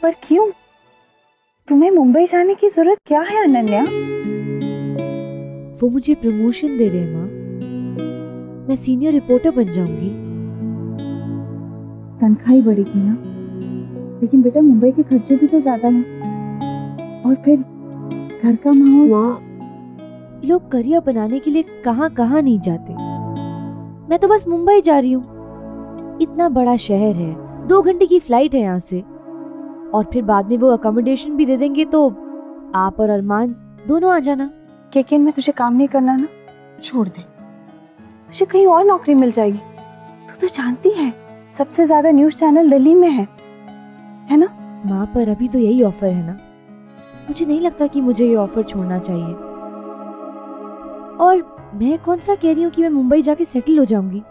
पर क्यों? तुम्हें मुंबई जाने की जरूरत क्या है अनन्या? वो मुझे प्रमोशन दे रहे हैं माँ, मैं सीनियर रिपोर्टर बन जाऊंगी। तनख्वाह ही बढ़ेगी ना, लेकिन बेटा मुंबई के खर्चे भी तो ज्यादा हैं। और फिर घर का माहौल। माँ, लोग करियर बनाने के लिए कहाँ कहाँ नहीं जाते, मैं तो बस मुंबई जा रही हूँ। इतना बड़ा शहर है, 2 घंटे की फ्लाइट है यहाँ से, और फिर बाद में वो अकोमोडेशन भी दे देंगे, तो आप और अरमान दोनों आ जाना। केकेन में तुझे काम नहीं करना ना, छोड़ दे, तुझे कहीं और नौकरी मिल जाएगी। तू तो जानती है सबसे ज्यादा न्यूज चैनल दिल्ली में है ना? माँ, पर अभी तो यही ऑफर है ना, मुझे नहीं लगता कि मुझे ये ऑफर छोड़ना चाहिए। और मैं कौन सा कह रही हूँ कि मैं मुंबई जाके सेटल हो जाऊंगी।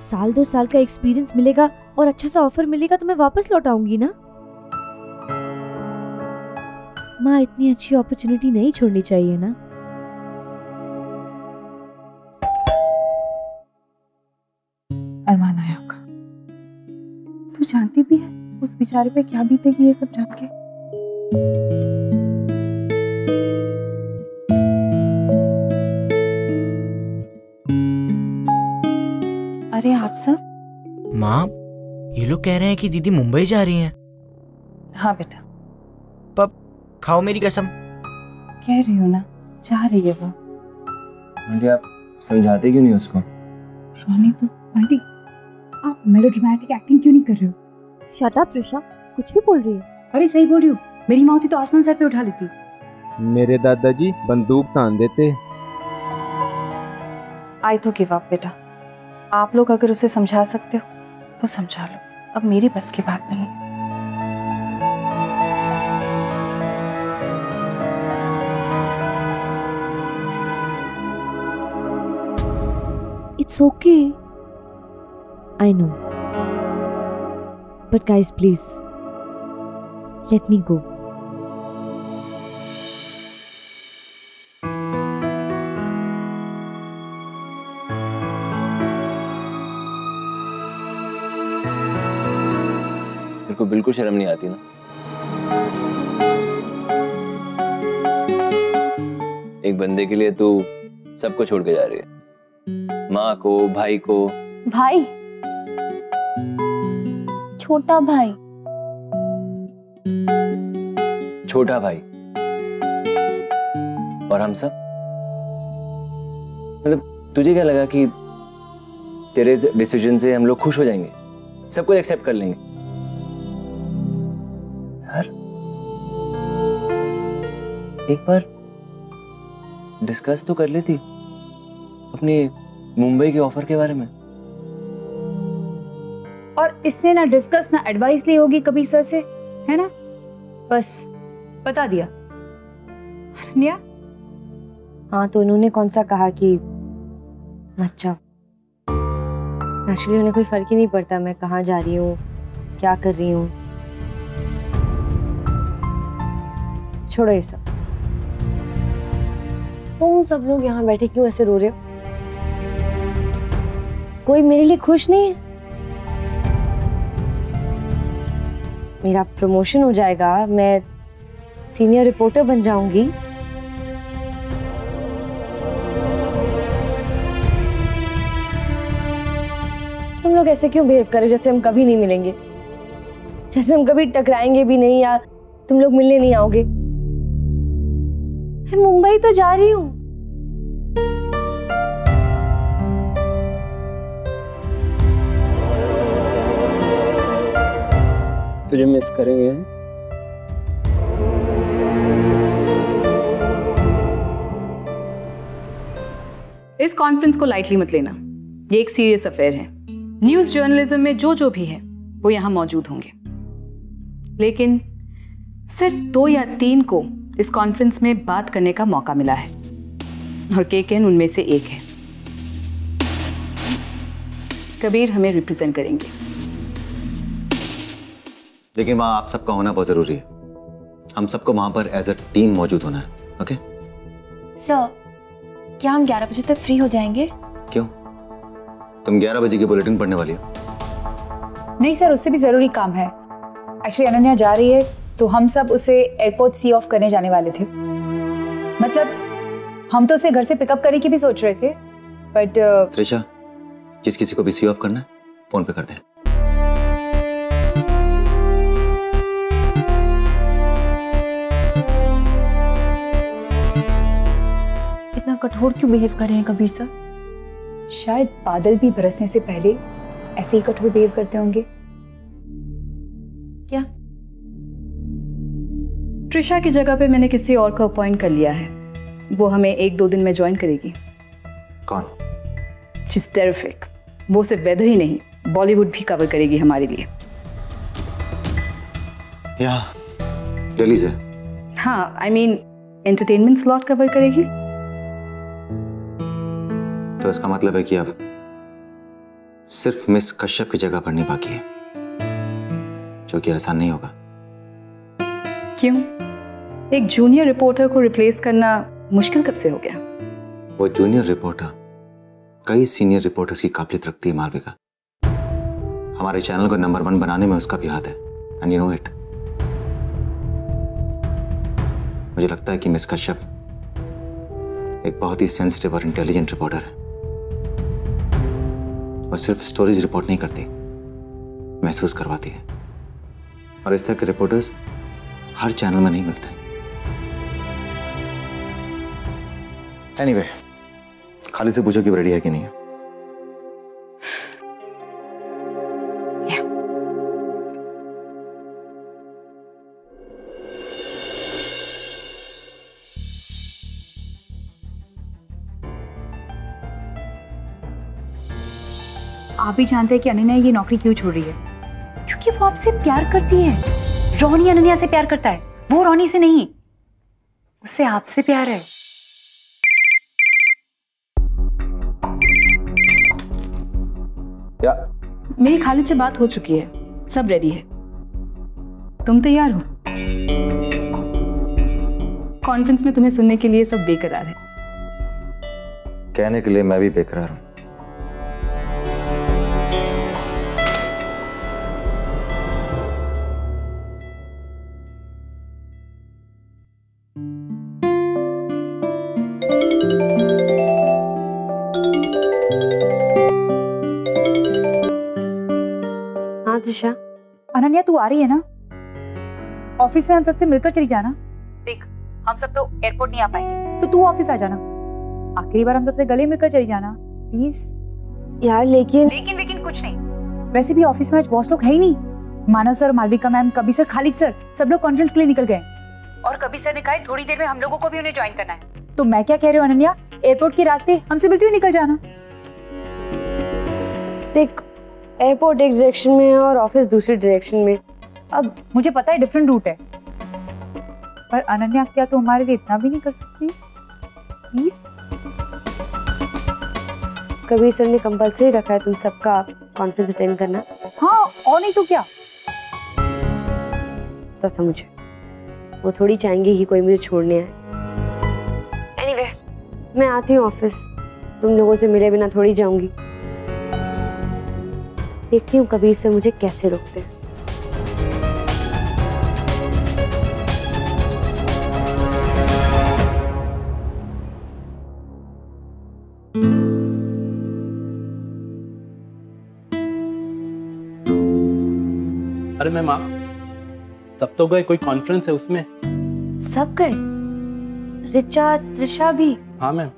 1-2 साल का एक्सपीरियंस मिलेगा और अच्छा सा ऑफर मिलेगा तो मैं वापस लौट आऊंगी ना। माँ, इतनी अच्छी अपॉर्चुनिटी नहीं छोड़नी चाहिए ना। अरमान आया होगा, तू जानती भी है उस बेचारे पे क्या बीतेगी ये सब जान के। अरे आप सब? माँ, ये लोग कह रहे हैं कि दीदी मुंबई जा रही हैं। हाँ बेटा। पप, खाओ मेरी कसम। कह रही हूँ ना, जा रही है वो। आंटी, आप समझाते क्यों नहीं उसको? रोनी तो। आंटी, आप मेलोड्रामेटिक एक्टिंग क्यों नहीं कर रहे हो? शट अप ऋषा, कुछ भी बोल रही है। अरे सही बोल रही हूँ, मेरी माँ होती तो आसमान सर पे उठा लेती। मेरे दादाजी बंदूक तान देते। आई तो गिव अप बेटा, आप लोग अगर उसे समझा सकते हो तो समझा लो, अब मेरी बस की बात नहीं है। It's okay. I know. But guys, please, let me go. तेरे को बिल्कुल शर्म नहीं आती ना? एक बंदे के लिए तू सबको छोड़ के जा रही है, माँ को, भाई को। भाई? छोटा भाई? छोटा भाई और हम सब? मतलब तुझे क्या लगा कि तेरे डिसीजन से हम लोग खुश हो जाएंगे, सब कुछ एक्सेप्ट कर लेंगे? यार, एक बार डिस्कस तो कर लेती अपनी मुंबई के ऑफर के बारे में। और इसने ना डिस्कस ना एडवाइस ली होगी कभी सर से, है ना? बस बता दिया। अनन्या? हाँ, तो उन्होंने कौन सा कहा कि मत जाओ। एक्चुअली उन्हें कोई फर्क ही नहीं पड़ता मैं कहाँ जा रही हूँ, क्या कर रही हूँ। छोड़ो ये सब। तुम सब लोग यहाँ बैठे क्यों ऐसे रो रहे हो? कोई मेरे लिए खुश नहीं है? मेरा प्रमोशन हो जाएगा, मैं सीनियर रिपोर्टर बन जाऊंगी। तुम लोग ऐसे क्यों बिहेव कर रहे हो जैसे हम कभी नहीं मिलेंगे, जैसे हम कभी टकराएंगे भी नहीं या तुम लोग मिलने नहीं आओगे। मैं मुंबई तो जा रही हूँ। तुझे मिस करेंगे। इस कॉन्फ्रेंस को लाइटली मत लेना, ये एक सीरियस अफेयर है। न्यूज जर्नलिज्म में जो भी है वो यहाँ मौजूद होंगे, लेकिन सिर्फ 2 या 3 को इस कॉन्फ्रेंस में बात करने का मौका मिला है और केकेन उनमें से एक है। कबीर हमें रिप्रेजेंट करेंगे। लेकिन वहां आप सबका होना बहुत जरूरी है। हम सबको वहां पर एज अ टीम मौजूद होना है। ओके सर, क्या हम 11 बजे तक फ्री हो जाएंगे? क्यों, तुम 11 बजे की बुलेटिन पढ़ने वाली हो? नहीं सर, उससे भी जरूरी काम है। एक्चुअली अनन्या जा रही है तो हम सब उसे एयरपोर्ट सी ऑफ करने जाने वाले थे। मतलब हम तो उसे घर से पिकअप करने की भी सोच रहे थे, बट त्रिशा, जिस किसी को भी सी ऑफ करना है फोन पे कर दे। इतना कठोर क्यों बिहेव कर रहे हैं कबीर सर? शायद बादल भी बरसने से पहले ऐसे ही कठोर बिहेव करते होंगे। क्या? ट्रिशा की जगह पे मैंने किसी और को अपॉइंट कर लिया है। वो हमें 1-2 दिन में ज्वाइन करेगी। कौन? She is terrific. वो सिर्फ वेदर ही नहीं, बॉलीवुड भी कवर करेगी हमारे लिए। या दिल्ली से? हाँ, I mean entertainment slot cover करेगी। तो इसका मतलब है कि अब सिर्फ मिस कश्यप की जगह पढ़नी बाकी है, जो कि आसान नहीं होगा। क्यों? एक जूनियर रिपोर्टर को रिप्लेस करना मुश्किल कब से हो गया? वो जूनियर रिपोर्टर कई सीनियर रिपोर्टर्स की काबिलियत रखती है मालविका। हमारे चैनल को नंबर 1 बनाने में उसका भी हाथ है, एंड यू नो इट। मुझे लगता है कि मिस कश्यप एक बहुत ही सेंसिटिव और इंटेलिजेंट रिपोर्टर है। वो सिर्फ स्टोरीज रिपोर्ट नहीं करती, महसूस करवाती है। और इस तरह के रिपोर्टर्स हर चैनल में नहीं मिलते। एनीवे, खाली से पूछो कि वो रेडी है कि नहीं है। आप भी जानते हैं कि अनन्या ये नौकरी क्यों छोड़ रही है? क्योंकि वो आपसे प्यार करती है। रोनी अनन्या से प्यार करता है, वो रोनी से नहीं। उसे आपसे प्यार है। या मेरी खालिद से बात हो चुकी है, सब रेडी है। तुम तैयार हो? कॉन्फ्रेंस में तुम्हें सुनने के लिए सब बेकरार है। कहने के लिए मैं भी बेकरार हूं। हाँ त्रिशा, अनन्या तू आ रही है ना? ऑफिस में हम सबसे मिलकर चली जाना। देख, हम सब तो एयरपोर्ट नहीं आ पाएंगे, तो तू ऑफिस आ जाना। आखिरी बार हम सबसे गले मिलकर चली जाना प्लीज। यार लेकिन लेकिन कुछ नहीं। वैसे भी ऑफिस में आज बॉस लोग है ही नहीं। Manav sir, Malvika ma'am, Kabir sir, Khalid sir, सब लोग कॉन्फ्रेंस के लिए निकल गए। और कबीर सर ने कहा थोड़ी देर में हम लोगों को भी उन्हें ज्वाइन करना है। तो मैं क्या कह रही हूँ अनन्या, एयरपोर्ट के रास्ते हमसे मिलते हुए निकल जाना। देख, एयरपोर्ट एक डायरेक्शन में है और ऑफिस दूसरी डायरेक्शन में। अब मुझे पता है डिफरेंट रूट है, पर अनन्या क्या तो हमारे लिए इतना भी नहीं कर सकती प्लीज? कबीर सर ने कंपलसरी रखा है तुम सबका कॉन्फ्रेंस अटेंड करना। हाँ, और नहीं तो क्या। पता था मुझे, वो थोड़ी चाहेंगे कि कोई मुझे छोड़ने आए। एनीवे, मैं आती हूँ ऑफिस। तुम लोगों से मिले बिना थोड़ी जाऊंगी। देखती हूँ कबीर सर मुझे कैसे रोकते हैं। अरे मैम, आप सब तो गए, कोई कॉन्फ्रेंस है उसमें। सब गए? रिचा, त्रिशा भी? हाँ मैम।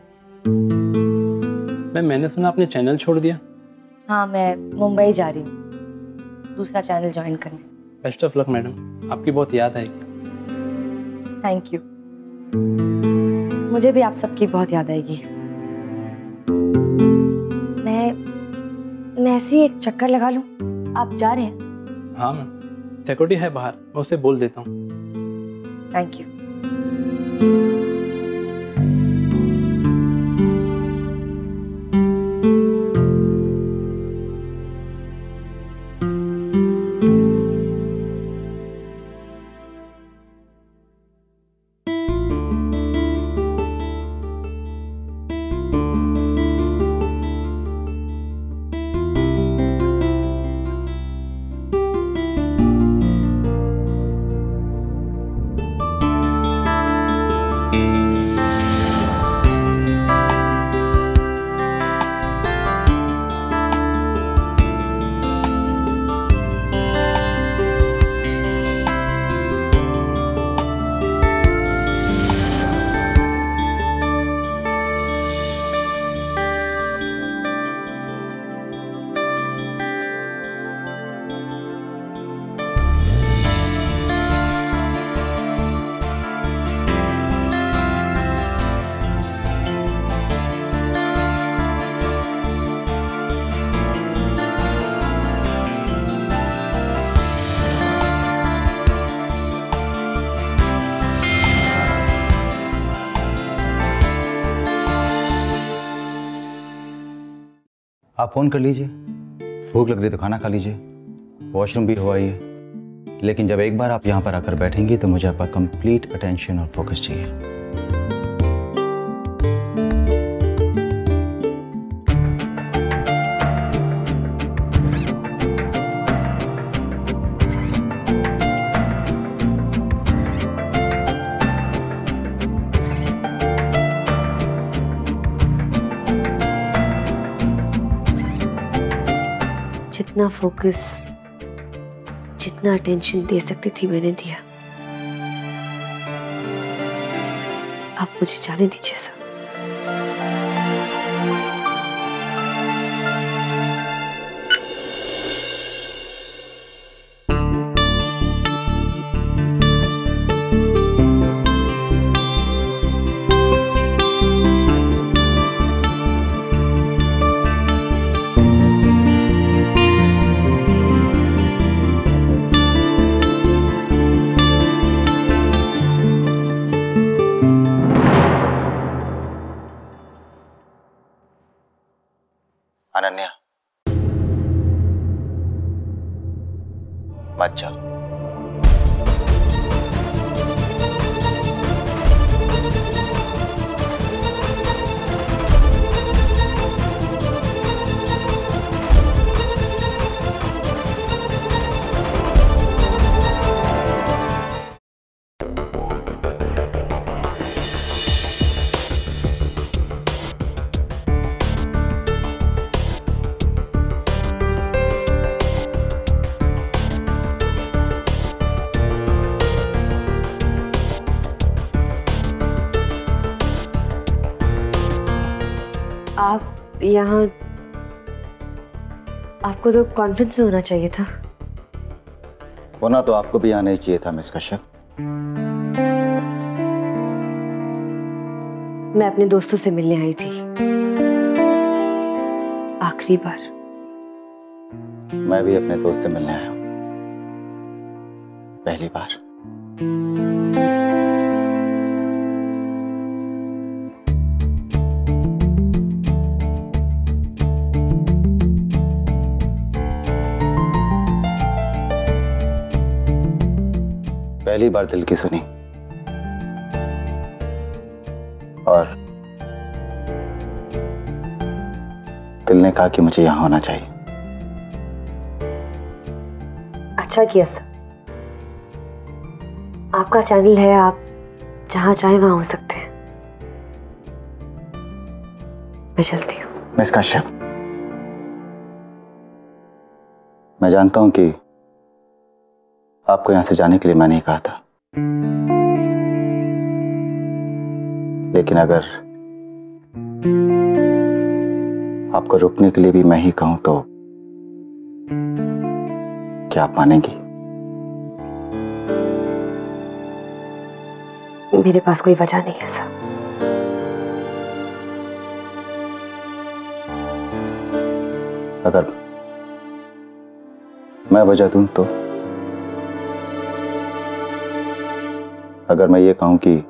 मैंने सुना आपने चैनल छोड़ दिया। हाँ, मैं मुंबई जा रही हूँ दूसरा चैनल ज्वाइन करने। बेस्ट ऑफ लक मैडम, आपकी बहुत याद आएगी। Thank you. मुझे भी आप सबकी बहुत याद आएगी। मैं ऐसे ही एक चक्कर लगा लूं। आप जा रहे हैं? हाँ मैम, सिक्योरिटी है बाहर, मैं उसे बोल देता हूँ। Thank you. आप फ़ोन कर लीजिए, भूख लग रही तो खाना खा लीजिए, वॉशरूम भी हो आइए, लेकिन जब एक बार आप यहाँ पर आकर बैठेंगी तो मुझे आपका कंप्लीट अटेंशन और फोकस चाहिए। जितना फोकस, जितना अटेंशन दे सकती थी मैंने दिया। अब मुझे जाने दीजिए सर। अनन्या, मत जाओ। आप यहाँ, आपको तो कॉन्फ्रेंस में होना चाहिए था। होना तो आपको भी आना ही चाहिए था मिस कश्यप। मैं अपने दोस्तों से मिलने आई थी, आखिरी बार। मैं भी अपने दोस्त से मिलने आया हूँ, पहली बार। पहली बार दिल की सुनी और दिल ने कहा कि मुझे यहां होना चाहिए। अच्छा किया सर। आपका चैनल है, आप जहां चाहे वहां हो सकते हैं। मैं चलती हूँ। मिस कश्यप, मैं जानता हूं कि आपको यहां से जाने के लिए मैं नहीं कहा था, लेकिन अगर आपको रुकने के लिए भी मैं ही कहूं तो क्या आप मानेंगी? मेरे पास कोई वजह नहीं है सर। अगर मैं वजह दूं तो? अगर मैं ये कहूं कि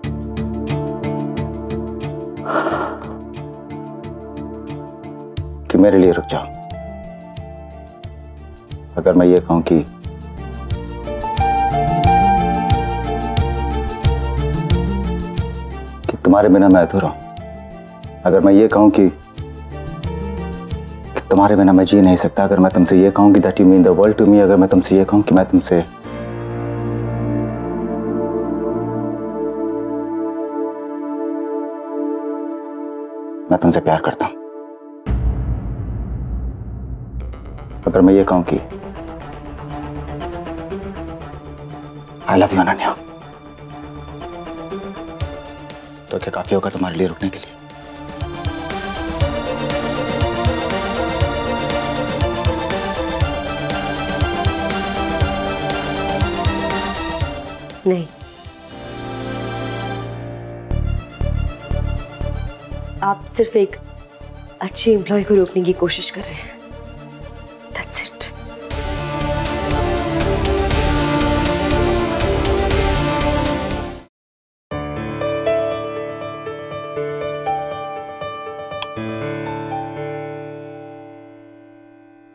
मेरे लिए रुक जाओ, अगर मैं ये कहूं कि तुम्हारे बिना मैं अधूरा हूं, अगर मैं ये कहूं कि तुम्हारे बिना मैं जी नहीं सकता, अगर मैं तुमसे ये कहूं कि that you mean the world to me, अगर मैं तुमसे ये कहूं कि मैं तुमसे प्यार करता हूं, अगर मैं ये कहूं कि आई लव यू अनन्या, तो क्या काफी होगा तुम्हारे लिए रुकने के लिए? नहीं, आप सिर्फ एक अच्छी एम्प्लॉय को रोकने की कोशिश कर रहे हैं। That's it.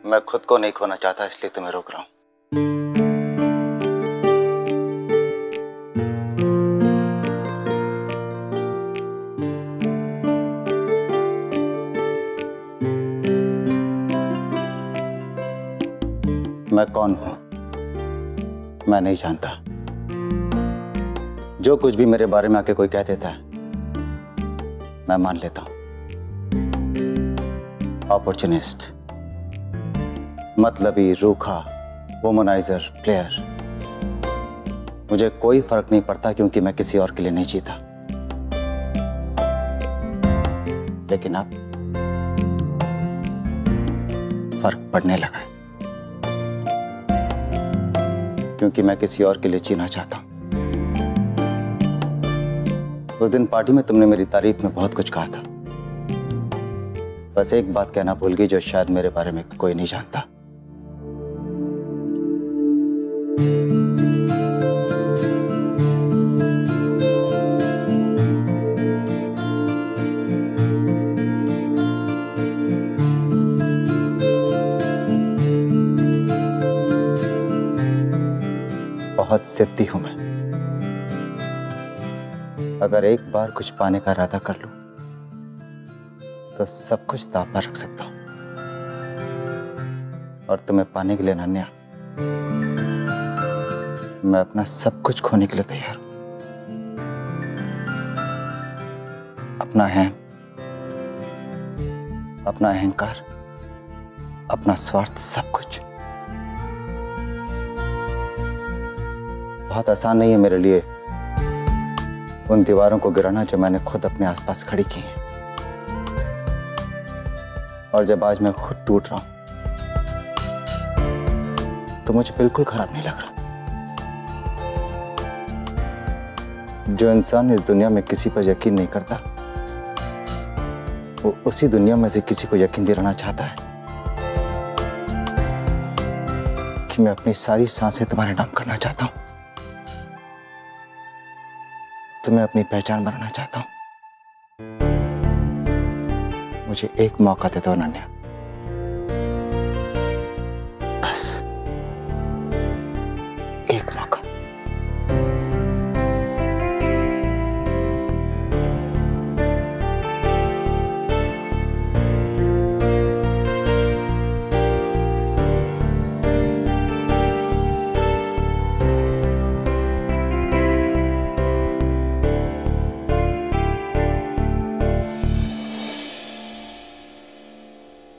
मैं खुद को नहीं खोना चाहता, इसलिए तुम्हें रोक रहा हूं। मैं कौन हूं मैं नहीं जानता। जो कुछ भी मेरे बारे में आके कोई कह देता है मैं मान लेता हूं। अपॉर्चुनिस्ट, मतलबी, रूखा, वुमनाइजर, प्लेयर। मुझे कोई फर्क नहीं पड़ता क्योंकि मैं किसी और के लिए नहीं जीता। लेकिन अब फर्क पड़ने लगा है क्योंकि मैं किसी और के लिए जीना चाहता हूं। उस दिन पार्टी में तुमने मेरी तारीफ में बहुत कुछ कहा था। बस एक बात कहना भूल गई जो शायद मेरे बारे में कोई नहीं जानता। बहुत जिद्दी हूं मैं। अगर एक बार कुछ पाने का इरादा कर लूं तो सब कुछ दांव पर रख सकता हूं। और तुम्हें पाने के लिए अनन्या, मैं अपना सब कुछ खोने के लिए तैयार हूं। अपना है, अपना अहंकार, अपना स्वार्थ, सब कुछ। बहुत आसान नहीं है मेरे लिए उन दीवारों को गिराना जो मैंने खुद अपने आसपास खड़ी की हैं। और जब आज मैं खुद टूट रहा हूं तो मुझे बिल्कुल खराब नहीं लग रहा। जो इंसान इस दुनिया में किसी पर यकीन नहीं करता वो उसी दुनिया में से किसी को यकीन दिलाना चाहता है कि मैं अपनी सारी सांसें तुम्हारे नाम करना चाहता हूं, तुम्हें अपनी पहचान बनाना चाहता हूं। मुझे एक मौका दे दो अनन्या, बस एक मौका।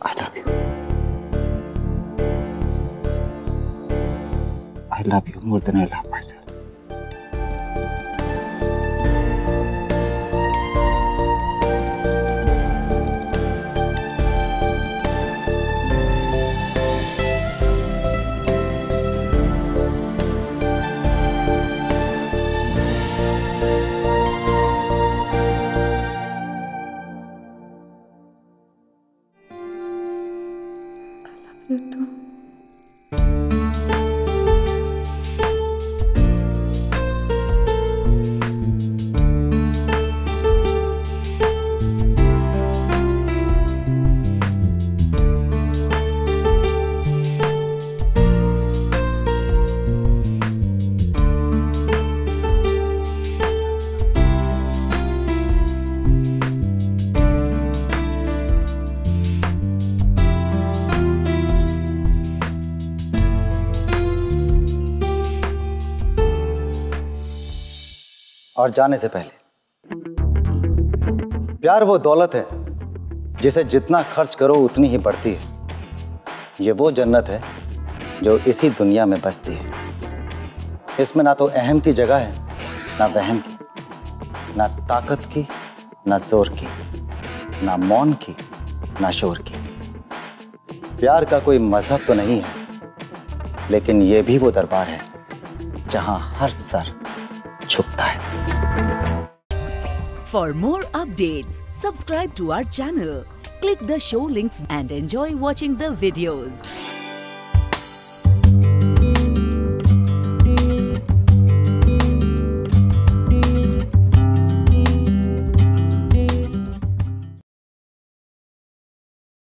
I love you. I love you more than I love myself. और जाने से पहले, प्यार वो दौलत है जिसे जितना खर्च करो उतनी ही बढ़ती है। ये वो जन्नत है जो इसी दुनिया में बसती है। इसमें ना तो अहम की जगह है, ना वहम की, ना ताकत की, ना जोर की, ना मौन की, ना शोर की। प्यार का कोई मजहब तो नहीं है, लेकिन ये भी वो दरबार है जहां हर सर झुकता है। For more updates, subscribe to our channel, click the show links and enjoy watching the videos.